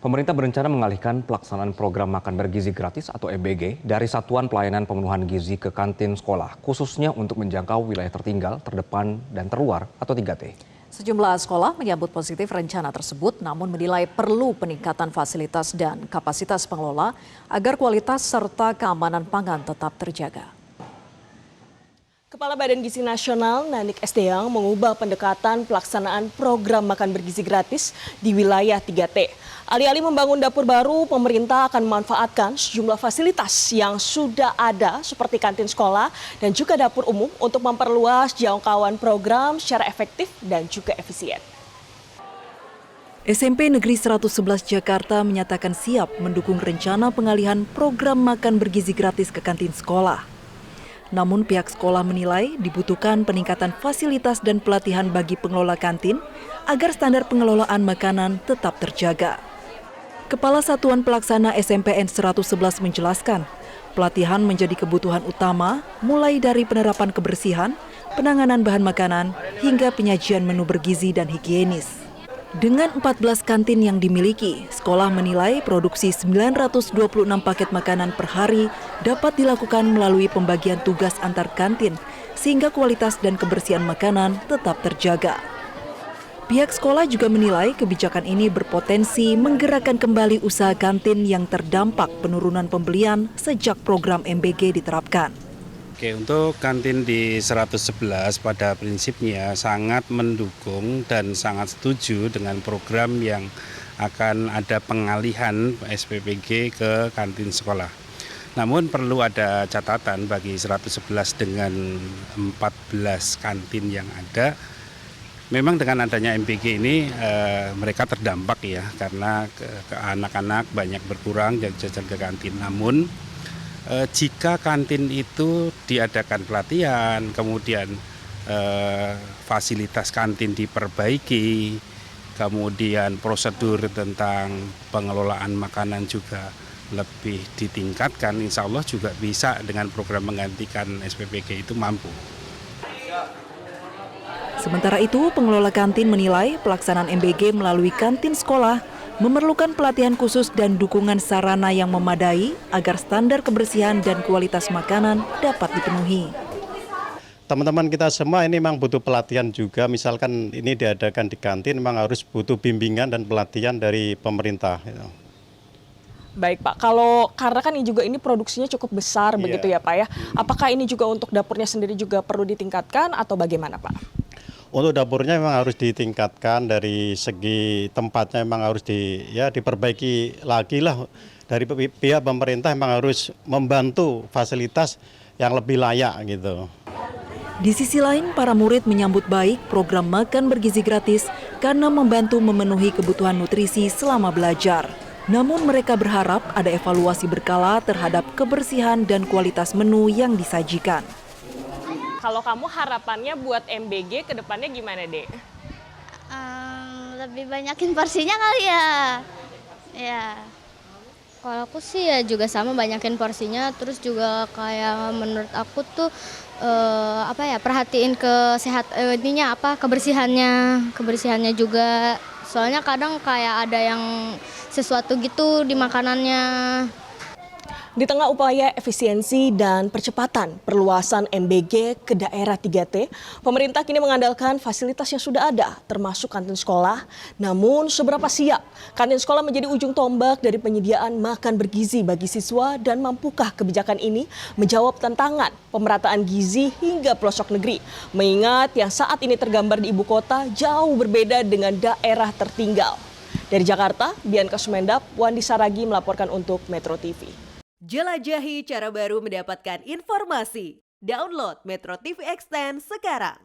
Pemerintah berencana mengalihkan pelaksanaan program makan bergizi gratis atau MBG dari Satuan Pelayanan Pemenuhan Gizi ke kantin sekolah, khususnya untuk menjangkau wilayah tertinggal, terdepan, dan terluar atau 3T. Sejumlah sekolah menyambut positif rencana tersebut, namun menilai perlu peningkatan fasilitas dan kapasitas pengelola agar kualitas serta keamanan pangan tetap terjaga. Kepala Badan Gizi Nasional Nanik Esdeyang mengubah pendekatan pelaksanaan program makan bergizi gratis di wilayah 3T. Alih-alih membangun dapur baru, pemerintah akan memanfaatkan sejumlah fasilitas yang sudah ada seperti kantin sekolah dan juga dapur umum untuk memperluas jangkauan program secara efektif dan juga efisien. SMP Negeri 111 Jakarta menyatakan siap mendukung rencana pengalihan program makan bergizi gratis ke kantin sekolah. Namun pihak sekolah menilai dibutuhkan peningkatan fasilitas dan pelatihan bagi pengelola kantin agar standar pengelolaan makanan tetap terjaga. Kepala Satuan Pelaksana SMPN 111 menjelaskan, pelatihan menjadi kebutuhan utama mulai dari penerapan kebersihan, penanganan bahan makanan, hingga penyajian menu bergizi dan higienis. Dengan 14 kantin yang dimiliki, sekolah menilai produksi 926 paket makanan per hari dapat dilakukan melalui pembagian tugas antar kantin, sehingga kualitas dan kebersihan makanan tetap terjaga. Pihak sekolah juga menilai kebijakan ini berpotensi menggerakkan kembali usaha kantin yang terdampak penurunan pembelian sejak program MBG diterapkan. Oke, untuk kantin di 111 pada prinsipnya sangat mendukung dan sangat setuju dengan program yang akan ada pengalihan SPPG ke kantin sekolah. Namun perlu ada catatan bagi 111 dengan 14 kantin yang ada. Memang dengan adanya MBG ini mereka terdampak ya karena anak-anak banyak berkurang dan jajan ke kantin. Namun jika kantin itu diadakan pelatihan, kemudian fasilitas kantin diperbaiki, kemudian prosedur tentang pengelolaan makanan juga lebih ditingkatkan, insya Allah juga bisa dengan program menggantikan SPPG itu mampu. Sementara itu, pengelola kantin menilai pelaksanaan MBG melalui kantin sekolah memerlukan pelatihan khusus dan dukungan sarana yang memadai agar standar kebersihan dan kualitas makanan dapat dipenuhi. Teman-teman kita semua ini memang butuh pelatihan juga, misalkan ini diadakan di kantin memang harus butuh bimbingan dan pelatihan dari pemerintah. Baik Pak, karena kan ini produksinya cukup besar begitu ya Pak ya, apakah ini juga untuk dapurnya sendiri juga perlu ditingkatkan atau bagaimana Pak? Untuk dapurnya memang harus ditingkatkan, dari segi tempatnya memang harus diperbaiki lagi lah. Dari pihak pemerintah memang harus membantu fasilitas yang lebih layak gitu. Di sisi lain, para murid menyambut baik program makan bergizi gratis karena membantu memenuhi kebutuhan nutrisi selama belajar. Namun mereka berharap ada evaluasi berkala terhadap kebersihan dan kualitas menu yang disajikan. Kalau kamu harapannya buat MBG ke depannya gimana, Dek? Lebih banyakin porsinya kali ya. Ya. Kalau aku sih ya juga sama, banyakin porsinya, terus juga kayak menurut aku tuh perhatiin kebersihannya juga. Soalnya kadang kayak ada yang sesuatu gitu di makanannya. Di tengah upaya efisiensi dan percepatan perluasan MBG ke daerah 3T, pemerintah kini mengandalkan fasilitas yang sudah ada, termasuk kantin sekolah. Namun seberapa siap kantin sekolah menjadi ujung tombak dari penyediaan makan bergizi bagi siswa, dan mampukah kebijakan ini menjawab tantangan pemerataan gizi hingga pelosok negeri? Mengingat yang saat ini tergambar di ibu kota jauh berbeda dengan daerah tertinggal. Dari Jakarta, Bianca Sumendap, Wandi Saragi melaporkan untuk Metro TV. Jelajahi cara baru mendapatkan informasi. Download Metro TV Extend sekarang.